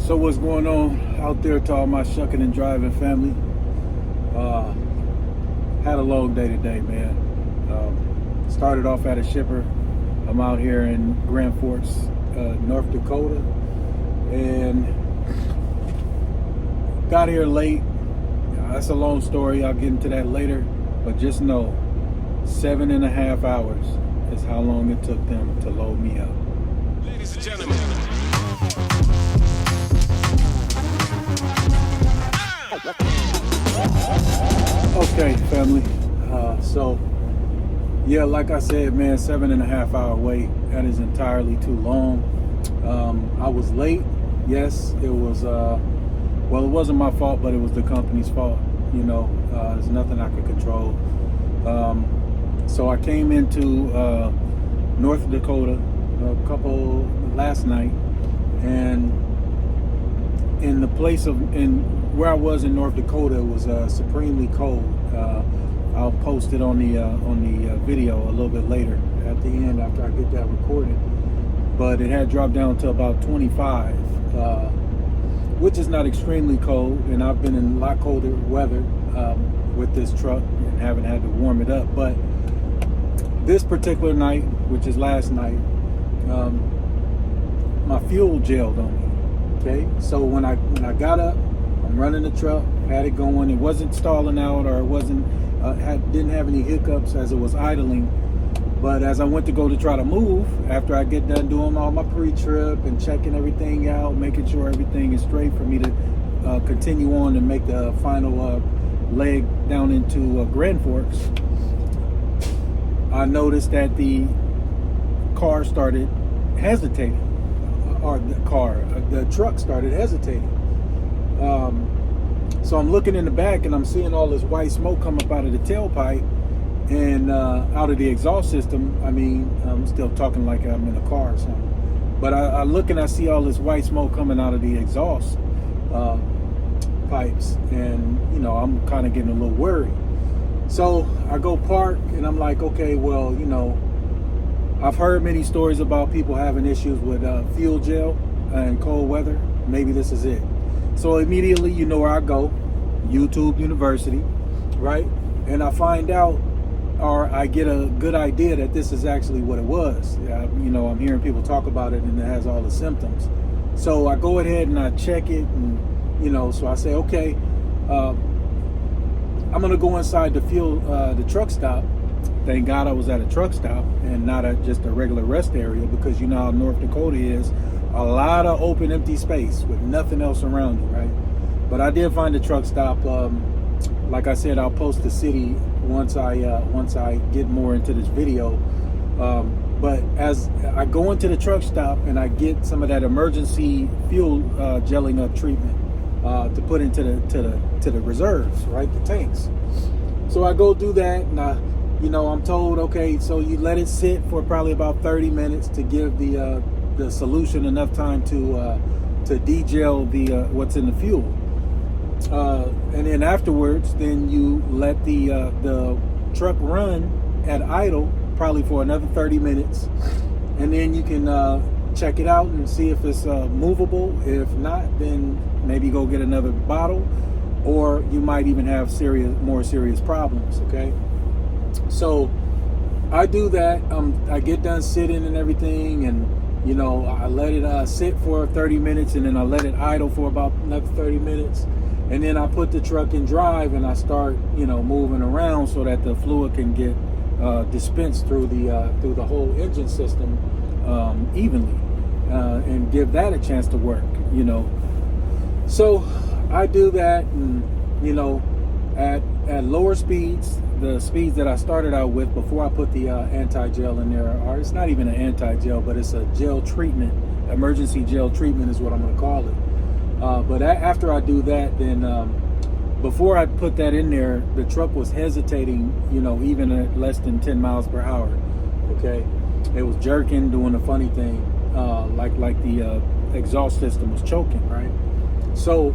So what's going on out there to all my Shuckin N Drivin family? Had a long day today, man. Started off at a shipper. I'm out here in Grand Forks, North Dakota, and got here late. That's a long story. I'll get into that later, but just know 7.5 hours is how long it took them to load me up. Ladies and gentlemen. Okay, family. So, yeah, like I said, man, 7.5 hour wait. That is entirely too long. I was late. Yes, it was. Well, it wasn't my fault, but it was the company's fault. You know, there's nothing I could control. So I came into North Dakota last night, and in the place where I was in North Dakota, it was supremely cold. I'll post it on the video a little bit later at the end after I get that recorded. But it had dropped down to about 25, which is not extremely cold. And I've been in a lot colder weather with this truck and haven't had to warm it up. But this particular night, which is last night, my fuel gelled on me. Okay, so when I got up, I'm running the truck, had it going. It wasn't stalling out, or it wasn't didn't have any hiccups as it was idling. But as I went to go to try to move, after I get done doing all my pre-trip and checking everything out, making sure everything is straight for me to continue on and make the final leg down into Grand Forks, I noticed that the car started hesitating. Or the truck started hesitating. So I'm looking in the back and I'm seeing all this white smoke come up out of the tailpipe and out of the exhaust system. I mean, I'm still talking like I'm in a car or something. But I look and I see all this white smoke coming out of the exhaust pipes, and you know, I'm kind of getting a little worried. So I go park and I'm like, okay, well, you know, I've heard many stories about people having issues with fuel gel and cold weather. Maybe this is it. So immediately, you know where I go, YouTube University, right? And I find out, or I get a good idea that this is actually what it was. You know, I'm hearing people talk about it and it has all the symptoms. So I go ahead and I check it, and you know, so I say, okay, I'm gonna go inside the truck stop. Thank God I was at a truck stop and not at just a regular rest area, because you know how North Dakota is, a lot of open, empty space with nothing else around you, right? But I did find a truck stop. Like I said, I'll post the city once I get more into this video. But as I go into the truck stop and I get some of that emergency fuel gelling up treatment to put into the reserves, right, the tanks. So I go do that, and you know, I'm told, okay, so you let it sit for probably about 30 minutes to give the solution enough time to degel what's in the fuel. And then afterwards, then you let the truck run at idle probably for another 30 minutes, and then you can check it out and see if it's movable. If not, then maybe go get another bottle, or you might even have more serious problems. Okay. So I do that. I get done sitting and everything, and you know, I let it sit for 30 minutes, and then I let it idle for about another 30 minutes, and then I put the truck in drive and I start, you know, moving around so that the fluid can get dispensed through the whole engine system evenly, and give that a chance to work. You know, so I do that, and you know, at lower speeds, the speeds that I started out with before I put the anti-gel in there, or it's not even an anti-gel, but it's a gel treatment, emergency gel treatment is what I'm going to call it. But after I do that, then before I put that in there, the truck was hesitating, you know, even at less than 10 miles per hour. Okay, it was jerking, doing a funny thing, like the exhaust system was choking, right? So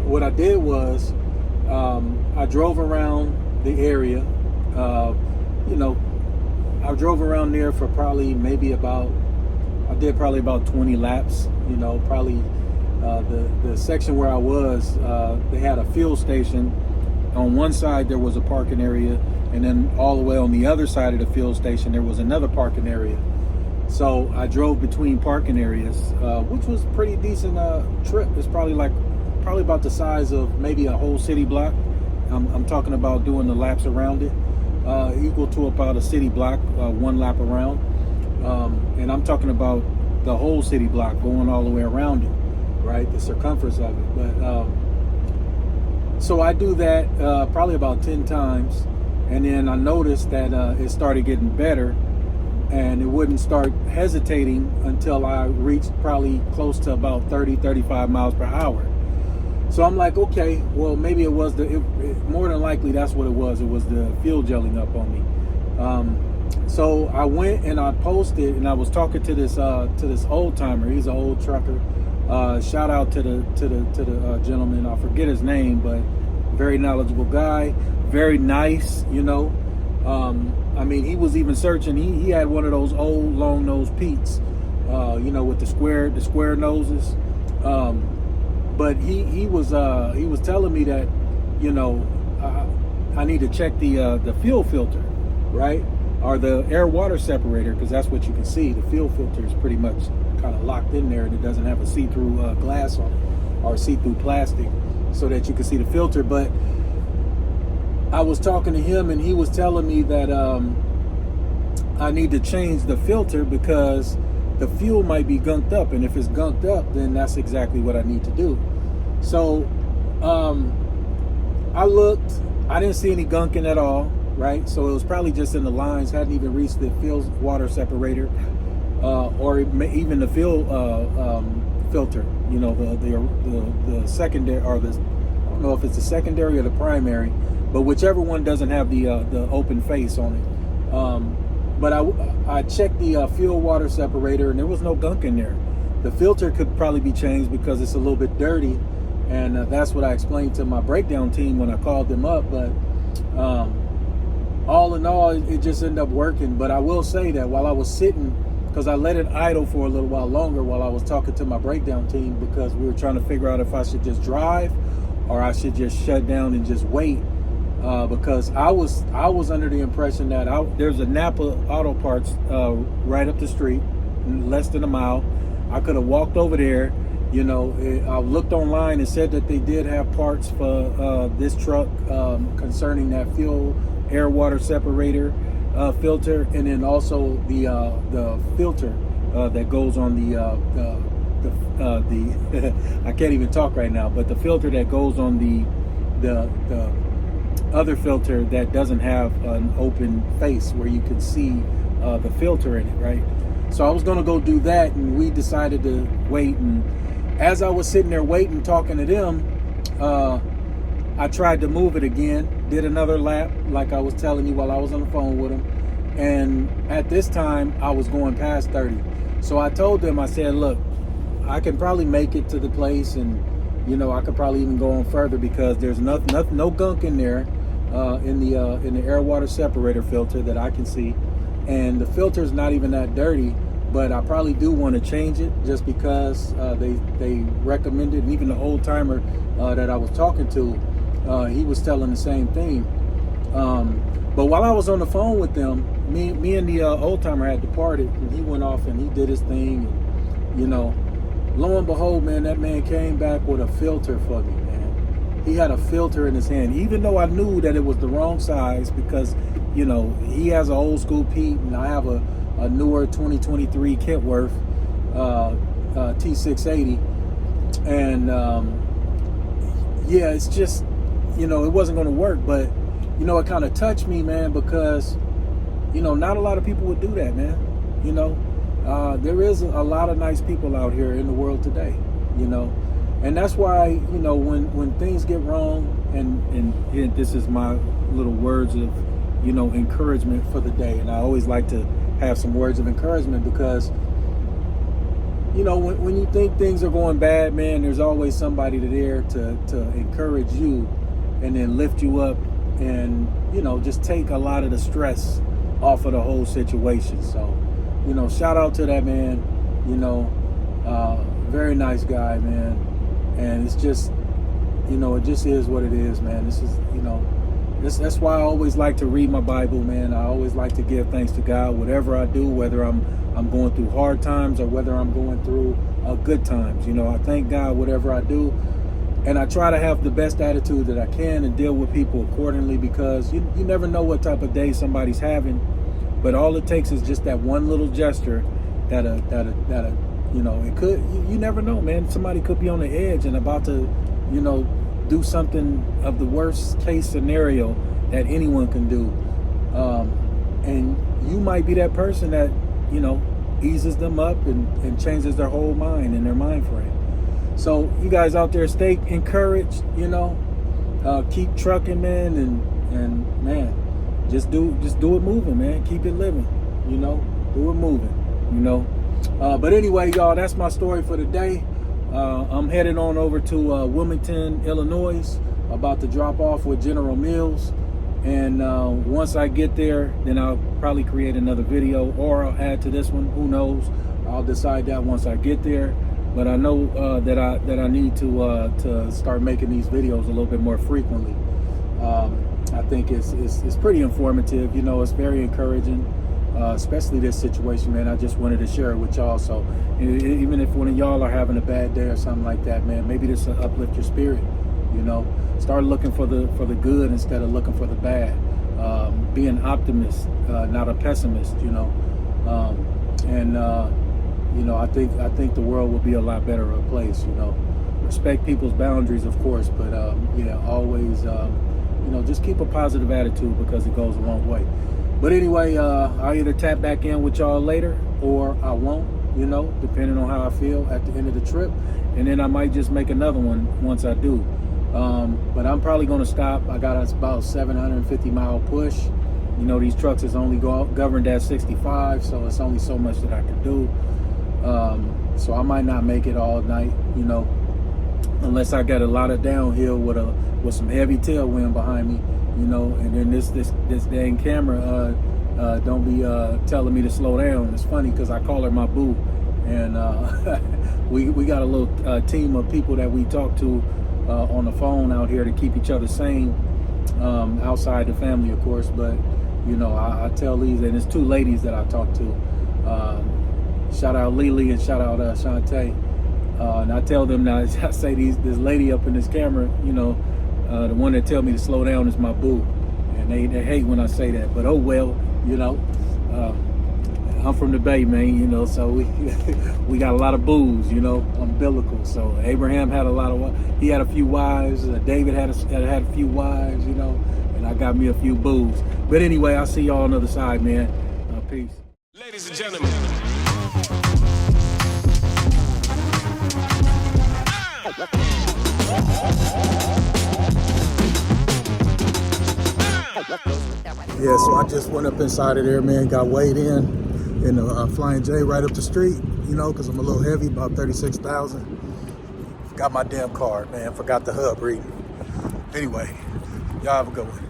what I did was, I drove around the area. You know, I drove around there for probably maybe about, I did probably about 20 laps. Probably the section where I was, they had a fuel station. On one side there was a parking area, and then all the way on the other side of the fuel station there was another parking area. So I drove between parking areas, which was pretty decent trip. It's probably about the size of maybe a whole city block. I'm talking about doing the laps around it, equal to about a city block, one lap around. And I'm talking about the whole city block going all the way around it, right? The circumference of it. But so I do that probably about 10 times. And then I noticed that it started getting better, and it wouldn't start hesitating until I reached probably close to about 30-35 miles per hour. So I'm like, okay, well, maybe it was more than likely that's what it was. It was the fuel gelling up on me. So I went and I posted, and I was talking to this old timer. He's an old trucker. Shout out to the gentleman. I forget his name, but very knowledgeable guy, very nice. I mean, he was even searching. He had one of those old long nose Pete's, with the square noses. But he was telling me that, I need to check the fuel filter, right, or the air water separator, because that's what you can see. The fuel filter is pretty much kind of locked in there, and it doesn't have a see-through glass on it, or see-through plastic, so that you can see the filter. But I was talking to him, and he was telling me that I need to change the filter because the fuel might be gunked up, and if it's gunked up, then that's exactly what I need to do. So I looked, I didn't see any gunking at all, right? So it was probably just in the lines, hadn't even reached the fuel water separator, or even the fuel filter, the secondary, or the, I don't know if it's the secondary or the primary, but whichever one doesn't have the open face on it. But I checked the fuel water separator, and there was no gunk in there. The filter could probably be changed because it's a little bit dirty, and that's what I explained to my breakdown team when I called them up. But all in all, it just ended up working. But I will say that while I was sitting, because I let it idle for a little while longer while I was talking to my breakdown team, because we were trying to figure out if I should just drive or I should just shut down and just wait. Because I was under the impression that there's a Napa Auto Parts right up the street, less than a mile. I could have walked over there. I looked online and said that they did have parts for this truck concerning that fuel air water separator filter, and then also the filter that goes on the I can't even talk right now, but the filter that goes on the other filter that doesn't have an open face where you can see the filter in it, right? So I was going to go do that, and we decided to wait. And as I was sitting there waiting, talking to them, I tried to move it again, did another lap like I was telling you while I was on the phone with them. And at this time, I was going past 30. So I told them, I said, look, I can probably make it to the place, and I could probably even go on further because there's no gunk in there in the air water separator filter that I can see, and the filter is not even that dirty. But I probably do want to change it just because they recommended, and even the old timer that I was talking to, he was telling the same thing. But while I was on the phone with them, me and the old timer had departed, and he went off and he did his thing, and lo and behold, man, that man came back with a filter for me, man. He had a filter in his hand, even though I knew that it was the wrong size because, he has an old school Pete, and I have a newer 2023 Kentworth T680. And yeah, it's just, it wasn't going to work. But, it kind of touched me, man, because, not a lot of people would do that, man. There is a lot of nice people out here in the world today, and that's why, when things get wrong, and this is my little words of, encouragement for the day. And I always like to have some words of encouragement because, when you think things are going bad, man, there's always somebody there to encourage you and then lift you up and, just take a lot of the stress off of the whole situation. So, shout out to that man. you know, very nice guy, man. And it's just, you know, it just is what it is, man. This is, you know, that's why I always like to read my Bible, man. I always like to give thanks to God, whatever I do, whether I'm going through hard times or whether I'm going through good times. You know, I thank God whatever I do, and I try to have the best attitude that I can and deal with people accordingly, because you never know what type of day somebody's having. But all it takes is just that one little gesture that you know, it could, you never know, man. Somebody could be on the edge and about to, you know, do something of the worst case scenario that anyone can do. And you might be that person that, you know, eases them up and changes their whole mind and their mind frame. So you guys out there, stay encouraged, you know, keep trucking, man, and man, just do it moving, man. Keep it living, you know, do it moving, you know. But anyway, y'all, that's my story for today. I'm headed on over to Wilmington, Illinois, about to drop off with General Mills. And once I get there, then I'll probably create another video, or I'll add to this one. Who knows? I'll decide that once I get there. But I know that I need to start making these videos a little bit more frequently. I think it's pretty informative. You know, it's very encouraging. Especially this situation, man. I just wanted to share it with y'all. So even if one of y'all are having a bad day or something like that, man, maybe this will uplift your spirit. You know, start looking for the good instead of looking for the bad. Be an optimist, not a pessimist. You know, you know, I think the world will be a lot better of a place. You know, respect people's boundaries, of course, but yeah, always you know, just keep a positive attitude, because it goes a long way. But anyway, I'll either tap back in with y'all later, or I won't, you know, depending on how I feel at the end of the trip. And then I might just make another one once I do. But I'm probably going to stop. I got about 750-mile push. You know, these trucks is only governed at 65, so it's only so much that I can do. So I might not make it all night, you know, unless I got a lot of downhill with some heavy tailwind behind me. You know, and then this dang camera don't be telling me to slow down. It's funny because I call her my boo, and we got a little team of people that we talk to on the phone out here to keep each other sane, outside the family, of course. But you know, I tell these, and it's two ladies that I talk to. Shout out Lily and shout out Shantae. And I tell them now, I say this lady up in this camera, you know. The one that tell me to slow down is my boo, and they hate when I say that, but oh well, you know. I'm from the Bay, man, you know, so we got a lot of boos, you know, umbilical. So Abraham had he had a few wives, David had a few wives, you know, and I got me a few boos. But anyway, I'll see y'all on the other side, man. Peace. Ladies and gentlemen. Yeah, so I just went up inside of there, man, got weighed in the Flying J right up the street, you know, because I'm a little heavy, about 36,000. Got my damn card, man, forgot the hub reading. Anyway, y'all have a good one.